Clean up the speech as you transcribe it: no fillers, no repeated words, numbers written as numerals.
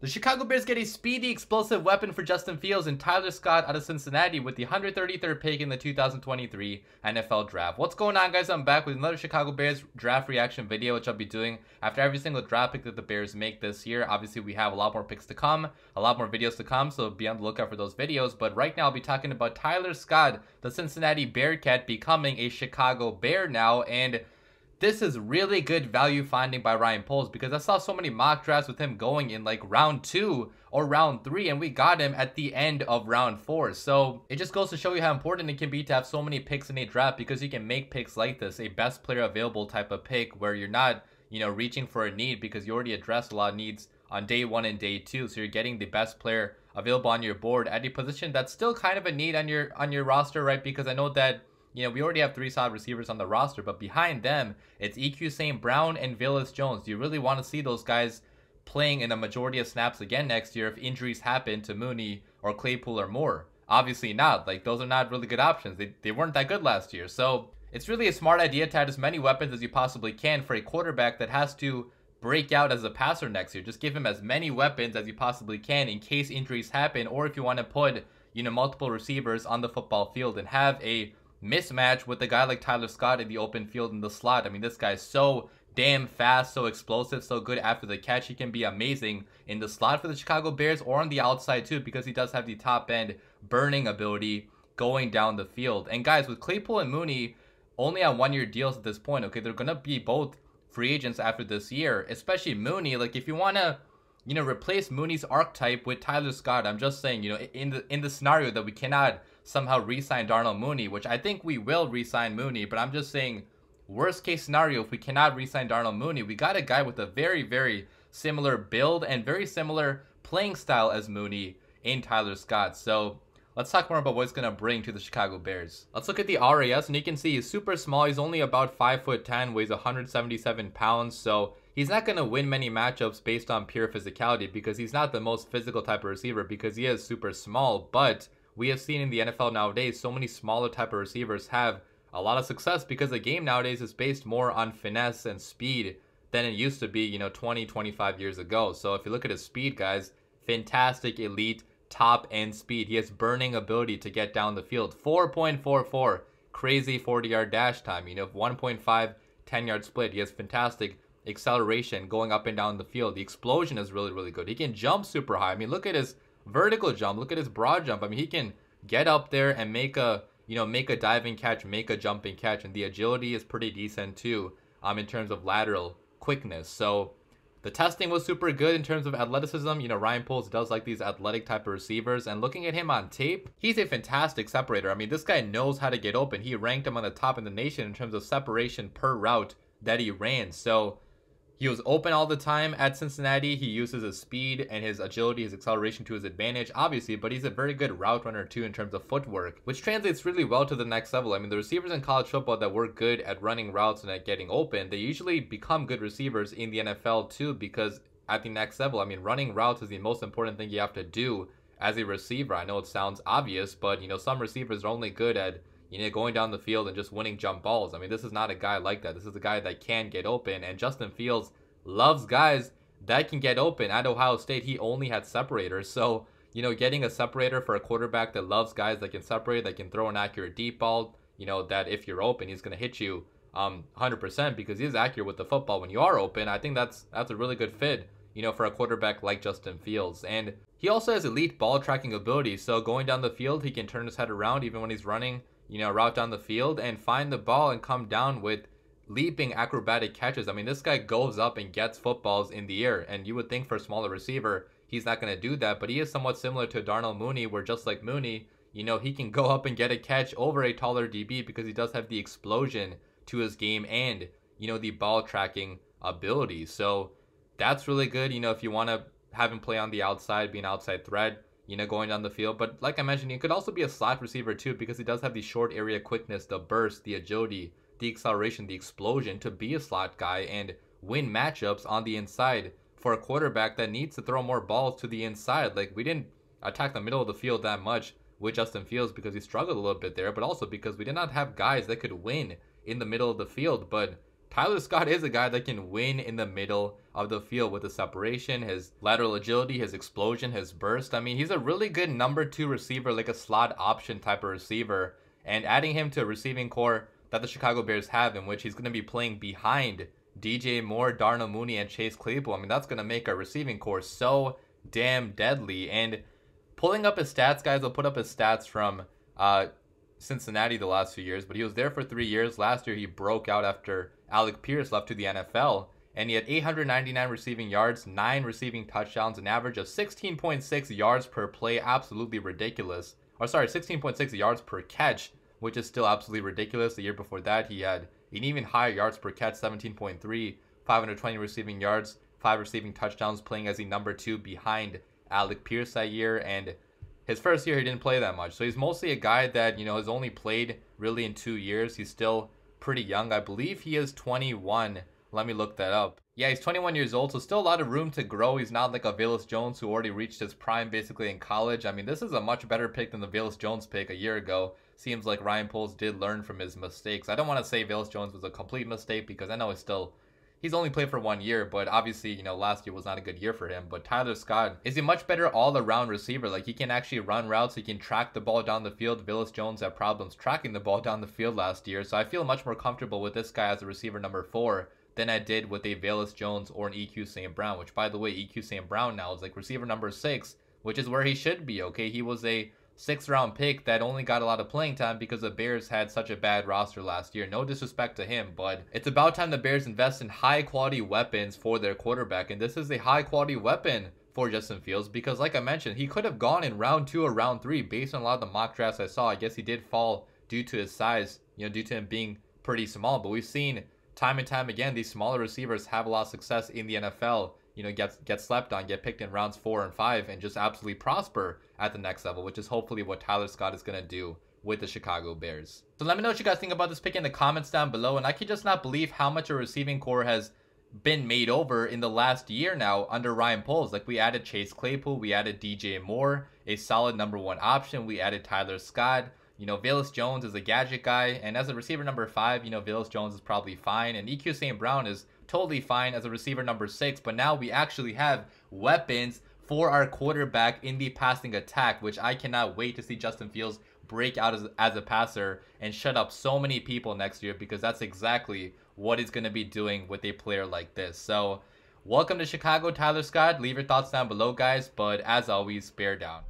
The Chicago Bears get a speedy, explosive weapon for Justin Fields and Tyler Scott out of Cincinnati with the 133rd pick in the 2023 NFL Draft. What's going on, guys? I'm back with another Chicago Bears draft reaction video, which I'll be doing after every single draft pick that the Bears make this year. Obviously, we have a lot more picks to come, a lot more videos to come, so be on the lookout for those videos. But right now, I'll be talking about Tyler Scott, the Cincinnati Bearcat, becoming a Chicago Bear now, and this is really good value finding by Ryan Poles because I saw so many mock drafts with him going in like round 2 or round 3, and we got him at the end of round 4. So it just goes to show you how important it can be to have so many picks in a draft, because you can make picks like this, a best player available type of pick, where you're not, reaching for a need because you already addressed a lot of needs on day 1 and day 2. So you're getting the best player available on your board at a position that's still kind of a need on your roster, right? Because I know that we already have 3 solid receivers on the roster, but behind them, it's EQ St. Brown and Velus Jones. Do you really want to see those guys playing in a majority of snaps again next year if injuries happen to Mooney or Claypool or Moore? Obviously not. Like, those are not really good options. They weren't that good last year. So it's really a smart idea to add as many weapons as you possibly can for a quarterback that has to break out as a passer next year. Just give him as many weapons as you possibly can in case injuries happen, or if you want to put, multiple receivers on the football field and have a mismatch with a guy like Tyler Scott in the open field in the slot. I mean, this guy's so damn fast, so explosive, so good after the catch. He can be amazing in the slot for the Chicago Bears or on the outside too, because he does have the top end burning ability going down the field. And guys, with Claypool and Mooney only on 1-year deals at this point, okay, they're gonna be both free agents after this year, especially Mooney. Like, if you want to replace Mooney's archetype with Tyler Scott, I'm just saying, in the scenario that we cannot somehow re-sign Darnell Mooney, which I think we will re-sign Mooney, but I'm just saying, worst case scenario, if we cannot re-sign Darnell Mooney, we got a guy with a very, very similar build and very similar playing style as Mooney in Tyler Scott. So let's talk more about what it's going to bring to the Chicago Bears. Let's look at the RAS, and you can see he's super small. He's only about 5'10", weighs 177 pounds, so he's not going to win many matchups based on pure physicality, because he's not the most physical type of receiver because he is super small. But we have seen in the NFL nowadays, so many smaller type of receivers have a lot of success because the game nowadays is based more on finesse and speed than it used to be, 20, 25 years ago. So if you look at his speed, guys, fantastic, elite, top end speed. He has burning ability to get down the field. 4.44, crazy 40-yard dash time. 1.5 10-yard split. He has fantastic acceleration going up and down the field. The explosion is really, really good. He can jump super high. I mean, look at his vertical jump, look at his broad jump. I mean, he can get up there and make a diving catch, make a jumping catch, and the agility is pretty decent too, in terms of lateral quickness. So the testing was super good in terms of athleticism. Ryan Poles does like these athletic type of receivers, and looking at him on tape, he's a fantastic separator. I mean, this guy knows how to get open. He ranked him on the top in the nation in terms of separation per route that he ran. So he was open all the time at Cincinnati. He uses his speed and his agility, his acceleration to his advantage, obviously, but he's a very good route runner too in terms of footwork, which translates really well to the next level. I mean, the receivers in college football that were good at running routes and at getting open, they usually become good receivers in the NFL too, because at the next level, I mean, running routes is the most important thing you have to do as a receiver. I know it sounds obvious, but, some receivers are only good at going down the field and just winning jump balls. I mean, this is not a guy like that. This is a guy that can get open, and Justin Fields loves guys that can get open. At Ohio State, he only had separators. So, getting a separator for a quarterback that loves guys that can separate, that can throw an accurate deep ball, that if you're open, he's going to hit you 100% because he's accurate with the football when you are open. I think that's a really good fit, for a quarterback like Justin Fields. And he also has elite ball tracking ability. So going down the field, he can turn his head around even when he's running, a route down the field and find the ball and come down with leaping acrobatic catches. I mean, this guy goes up and gets footballs in the air, and you would think for a smaller receiver he's not going to do that, but he is somewhat similar to Darnell Mooney, where just like Mooney, he can go up and get a catch over a taller DB because he does have the explosion to his game and the ball tracking ability. So that's really good, if you want to have him play on the outside, be an outside threat, going down the field. But like I mentioned, he could also be a slot receiver too, because he does have the short area quickness, the burst, the agility, the acceleration, the explosion to be a slot guy and win matchups on the inside for a quarterback that needs to throw more balls to the inside. Like, we didn't attack the middle of the field that much with Justin Fields because he struggled a little bit there, but also because we did not have guys that could win in the middle of the field. But Tyler Scott is a guy that can win in the middle of the field with the separation, his lateral agility, his explosion, his burst. I mean, he's a really good number 2 receiver, like a slot option type of receiver. And adding him to a receiving core that the Chicago Bears have, in which he's going to be playing behind DJ Moore, Darnell Mooney, and Chase Claypool. I mean, that's going to make our receiving core so damn deadly. And pulling up his stats, guys, I'll put up his stats from Cincinnati the last few years, but he was there for 3 years. Last year, he broke out after Alec Pierce left to the NFL, and he had 899 receiving yards, 9 receiving touchdowns, an average of 16.6 yards per play. Absolutely ridiculous. Or sorry, 16.6 yards per catch, which is still absolutely ridiculous. The year before that, he had an even higher yards per catch, 17.3, 520 receiving yards, 5 receiving touchdowns, playing as the number 2 behind Alec Pierce that year. And his first year, he didn't play that much. So he's mostly a guy that, you know, has only played really in 2 years. He's still pretty young. I believe he is 21. Let me look that up. Yeah, he's 21 years old, so still a lot of room to grow. He's not like a Velus Jones who already reached his prime basically in college. I mean, this is a much better pick than the Velus Jones pick a year ago. Seems like Ryan Poles did learn from his mistakes. I don't want to say Velus Jones was a complete mistake because I know he's only played for 1 year, but obviously, you know, last year was not a good year for him. But Tyler Scott is a much better all-around receiver. Like, he can actually run routes, he can track the ball down the field. Velus Jones had problems tracking the ball down the field last year, so I feel much more comfortable with this guy as a receiver number 4 than I did with a Velus Jones or an EQ St. Brown, which, by the way, EQ St. Brown now is like receiver number 6, which is where he should be, okay? He was a 6th round pick that only got a lot of playing time because the Bears had such a bad roster last year. No disrespect to him, but it's about time the Bears invest in high quality weapons for their quarterback, and this is a high quality weapon for Justin Fields because, like I mentioned, he could have gone in round 2 or round 3 based on a lot of the mock drafts I saw. I guess he did fall due to his size, you know, due to him being pretty small, but we've seen time and time again these smaller receivers have a lot of success in the NFL. You know, get slept on, get picked in rounds 4 and 5, and just absolutely prosper at the next level, which is hopefully what Tyler Scott is going to do with the Chicago Bears. So let me know what you guys think about this pick in the comments down below, and I can just not believe how much a receiving core has been made over in the last year now under Ryan Poles. Like, we added Chase Claypool, we added DJ Moore, a solid number 1 option, we added Tyler Scott. You know, Velus Jones is a gadget guy, and as a receiver number 5, you know, Velus Jones is probably fine, and EQ St. Brown is totally fine as a receiver number 6, but now we actually have weapons for our quarterback in the passing attack, which I cannot wait to see Justin Fields break out as a passer and shut up so many people next year, because that's exactly what he's going to be doing with a player like this. So welcome to Chicago, Tyler Scott. Leave your thoughts down below, guys, but as always, bear down.